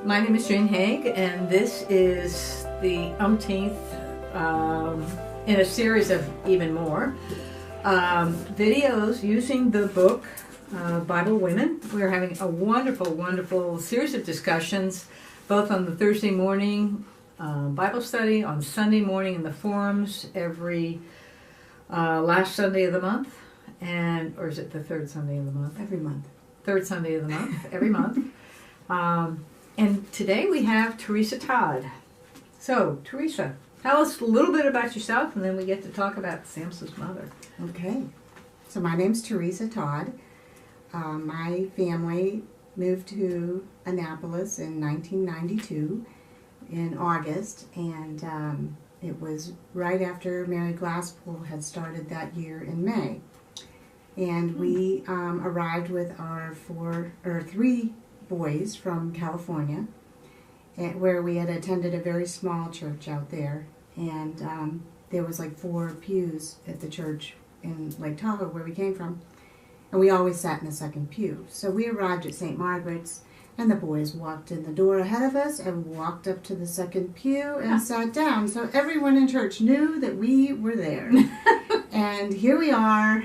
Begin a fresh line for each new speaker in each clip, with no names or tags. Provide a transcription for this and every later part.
My name is Jane Haig, and this is the umpteenth in a series of even more videos using the book Bible Women. We're having a wonderful, wonderful series of discussions, both on the Thursday morning Bible study, on Sunday morning in the forums, every last Sunday of the month, or is it the third Sunday of the month?
Every month.
Third Sunday of the month, every month. And today we have Teresa Todd. So, Teresa, tell us a little bit about yourself, and then we get to talk about Sampson's mother.
Okay. So my name's Teresa Todd. My family moved to Annapolis in 1992 in August, and it was right after Mary Glasspool had started that year in May. And we arrived with our three boys from California, where we had attended a very small church out there, and there was like 4 pews at the church in Lake Tahoe where we came from, and we always sat in the second pew. So we arrived at St. Margaret's, and the boys walked in the door ahead of us and walked up to the second pew and sat down. So everyone in church knew that we were there. And here we are.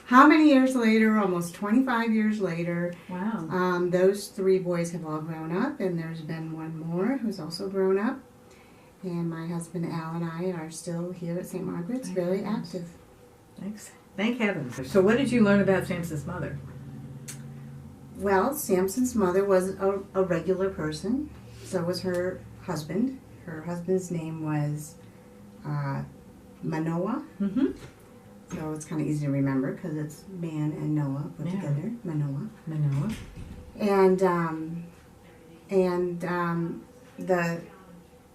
How many years later? Almost 25 years later.
Wow.
Those 3 boys have all grown up, and there's been one more who's also grown up. And my husband Al and I are still here at St. Margaret's, very active.
Thanks. Thank heavens. So what did you learn about Sampson's mother?
Well, Sampson's mother was a regular person. So was her husband. Her husband's name was Manoah.
Mm-hmm.
So it's kind of easy to remember because it's man and Noah put together. Manoah. And the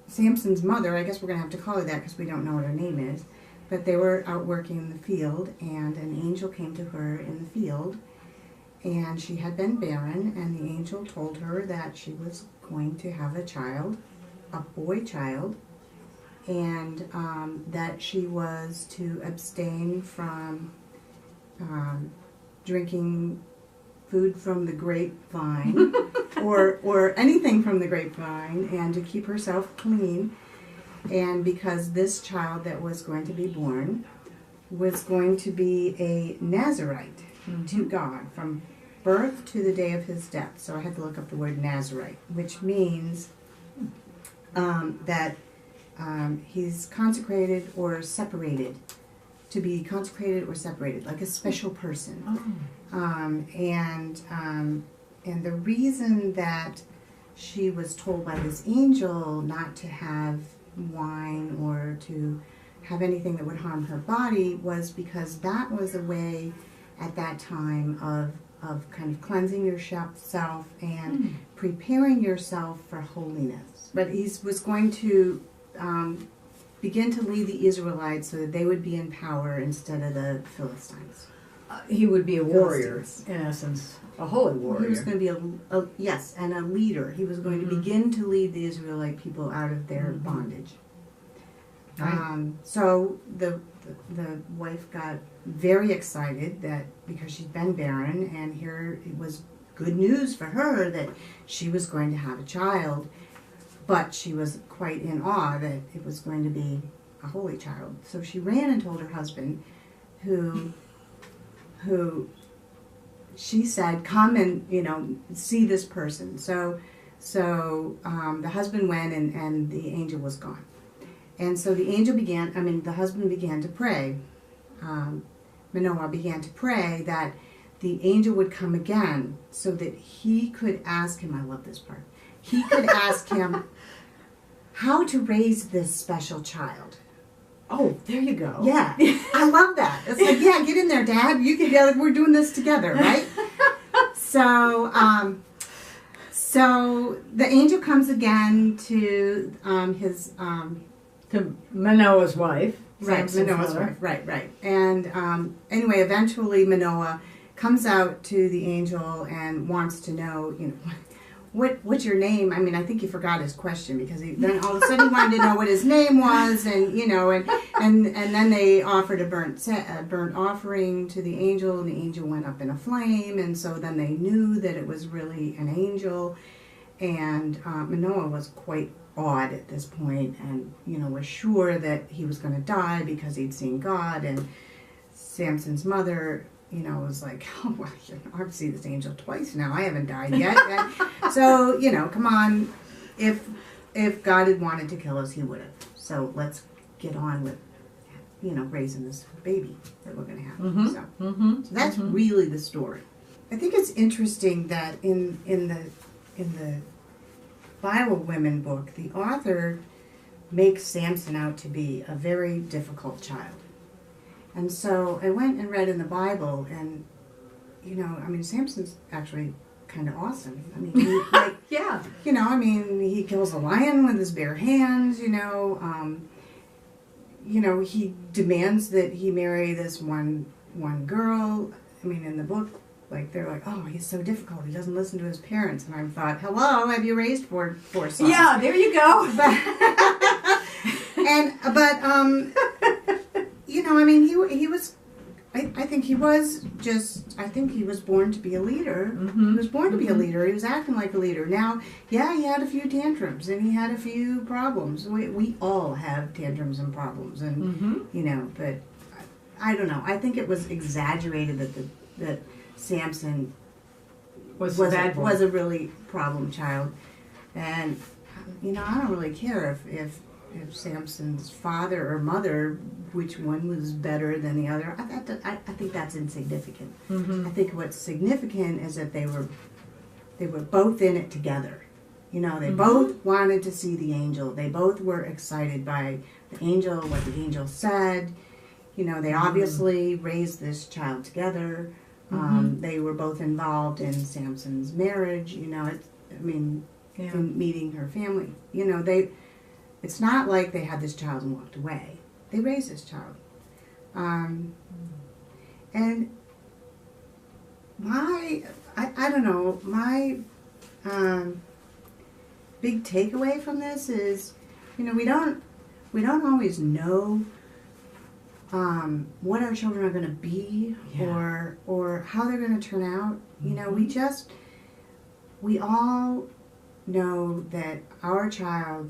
Sampson's mother, I guess we're going to have to call her that because we don't know what her name is, but they were out working in the field, and an angel came to her in the field, and she had been barren, and the angel told her that she was going to have a child, a boy child, and that she was to abstain from drinking food from the grapevine or anything from the grapevine, and to keep herself clean. And because this child that was going to be born was going to be a Nazarite to God from birth to the day of his death. So I had to look up the word Nazarite, which means that he's consecrated or separated, to be consecrated or separated, like a special person. And the reason that she was told by this angel not to have wine or to have anything that would harm her body was because that was a way at that time of kind of cleansing yourself and preparing yourself for holiness. But he was going to begin to lead the Israelites so that they would be in power instead of the Philistines.
He would be a warrior, in essence, a holy warrior.
He was going to be and a leader. He was going to begin to lead the Israelite people out of their bondage.
Right.
So the wife got very excited that because she'd been barren, and here it was good news for her that she was going to have a child. But she was quite in awe that it was going to be a holy child. So she ran and told her husband, who she said, come and, see this person. So the husband went, and the angel was gone. And so the husband began to pray. Manoah began to pray that the angel would come again so that he could ask him, I love this part, he could ask him how to raise this special child.
Oh, there you go.
Yeah, I love that. It's like, yeah, get in there, Dad. You can. We're doing this together, right? So the angel comes again to
to Manoah's wife.
Right, Manoah's wife. Right. And anyway, eventually Manoah comes out to the angel and wants to know, what's your name? I mean, I think he forgot his question because then all of a sudden he wanted to know what his name was, and then they offered a burnt offering to the angel, and the angel went up in a flame, and so then they knew that it was really an angel, And Manoah was quite awed at this point, and was sure that he was going to die because he'd seen God. And Samson's mother, was like, "Oh, well, I've seen this angel twice now. I haven't died yet." And so, come on, if God had wanted to kill us, he would have. So let's get on with, raising this baby that we're going to have.
Mm-hmm.
So that's really the story. I think it's interesting that in the Bible Women book, the author makes Samson out to be a very difficult child. And so I went and read in the Bible, and Samson's actually kind of awesome. I mean, he,
Yeah.
he kills a lion with his bare hands. He demands that he marry this one girl. I mean, in the book, they're like, "Oh, he's so difficult. He doesn't listen to his parents." And I thought, "Hello, have you raised four sons?"
Yeah, there you go.
He was. I think he was born to be a leader.
Mm-hmm.
He was born to be a leader. He was acting like a leader. Now, yeah, he had a few tantrums and he had a few problems. We all have tantrums and problems, and but I don't know. I think it was exaggerated that Samson was a really problem child, and I don't really care if Samson's father or mother, which one was better than the other. I think that's insignificant.
Mm-hmm.
I think what's significant is that they were both in it together. They both wanted to see the angel. They both were excited by the angel, what the angel said. They obviously raised this child together. They were both involved in Samson's marriage. In meeting her family. It's not like they had this child and walked away. They raised this child. And my big takeaway from this is, we don't always know what our children are going to be, or how they're going to turn out. We all know that our child,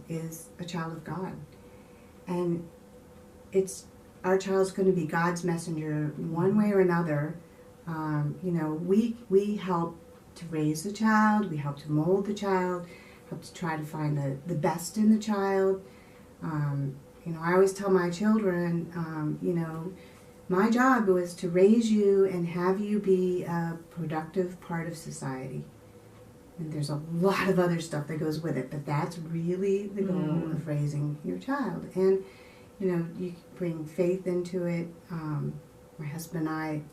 is a child of God, and our child's going to be God's messenger one way or another. We help to raise the child, we help to mold the child, help to try to find the best in the child. I always tell my children, my job was to raise you and have you be a productive part of society. And there's a lot of other stuff that goes with it, but that's really the goal of raising your child. And, you bring faith into it. My husband and I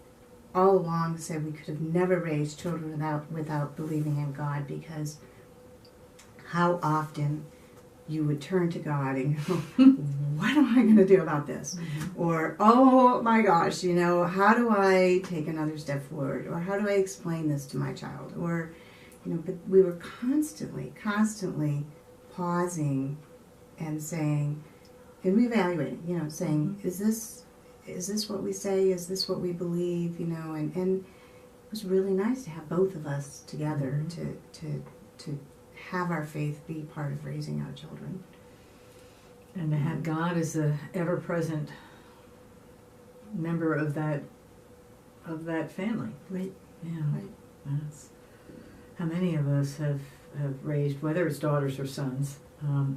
all along said we could have never raised children without believing in God, because how often you would turn to God and go, "What am I going to do about this?" Or, "Oh my gosh, how do I take another step forward? Or how do I explain this to my child?" Or, but we were constantly pausing and saying, and reevaluating, saying, is this what we say? Is this what we believe? And it was really nice to have both of us together to have our faith be part of raising our children.
And to have God as a ever-present member of that family.
Right.
Yeah.
Right.
That's how many of us have raised, whether it's daughters or sons.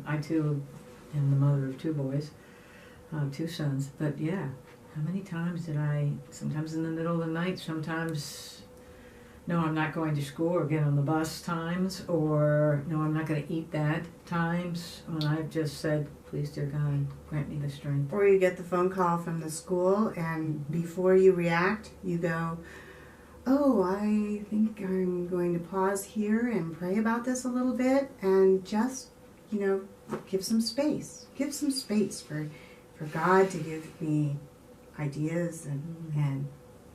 I too am the mother of two boys, two sons. But yeah, how many times did sometimes in the middle of the night, sometimes, no, I'm not going to school, or get on the bus times, or no, I'm not going to eat that times, when I've just said, "Please, dear God, grant me the strength."
Or you get the phone call from the school, and before you react, you go, "Oh, I think I'm going to pause here and pray about this a little bit," and just, give some space. Give some space for God to give me ideas and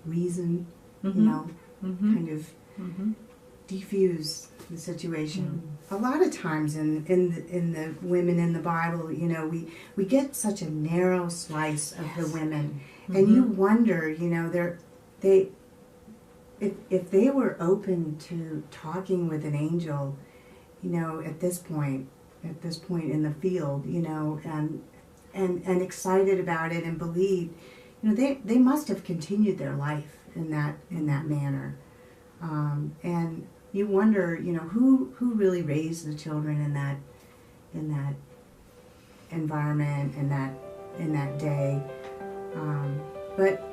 reason, kind of defuse the situation. A lot of times in the women in the Bible, we get such a narrow slice of the women, and you wonder, if they were open to talking with an angel, at this point in the field, and excited about it and believed, they must have continued their life in that manner. And you wonder, who really raised the children in that environment, in that day. But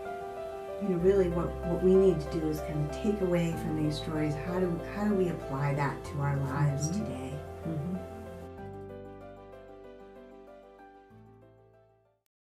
really what we need to do is kind of take away from these stories, how do we apply that to our lives today?
Mm-hmm.